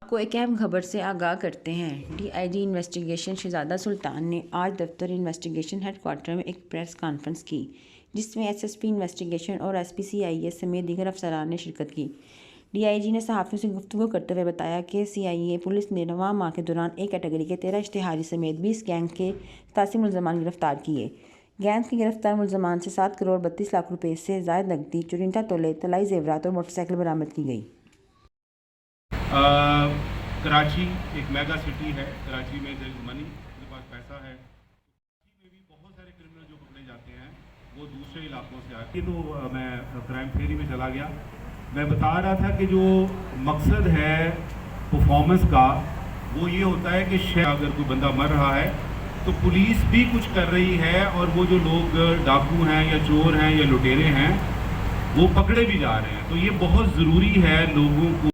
کو ایک اہم خبر سے آگاہ کرتے ہیں۔ ڈی آئی جی انویسٹیگیشن شہزادہ سلطان نے آج دفتر انویسٹیگیشن ہیڈ کوارٹر میں ایک پریس کانفرنس کی، جس میں ایس پی انویسٹیگیشن اور ایس پی CIA سمیت دیگر افسران نے شرکت کی۔ ڈی آئی جی نے صحافیوں سے گفتگو کرتے ہوئے بتایا کہ CIA پولیس نے رواں ماہ کے دوران ایک کیٹیگری کے 13 اشتہاری سمیت 20 گینگ کے 87 ملزمان گرفتار کیے۔ گینگ کے گرفتار ملزمان سے 7 کروڑ 32 لاکھ روپے سے زائد نقدی، 54 تولے طلائی زیورات اور موٹر سائیکل برآمد کی گئی۔ کراچی ایک میگا سٹی ہے، کراچی میں دیر از منی، اس کے پاس پیسہ ہے۔ کراچی میں بھی بہت سارے کرمنل جو پکڑے جاتے ہیں وہ دوسرے علاقوں سے آتے ہیں۔ تو میں کرائم تھیوری میں چلا گیا، میں بتا رہا تھا کہ جو مقصد ہے پرفارمنس کا وہ یہ ہوتا ہے کہ اگر کوئی بندہ مر رہا ہے تو پولیس بھی کچھ کر رہی ہے، اور وہ جو لوگ ڈاکو ہیں یا چور ہیں یا لٹیرے ہیں وہ پکڑے بھی جا رہے ہیں۔ تو یہ بہت ضروری ہے لوگوں کو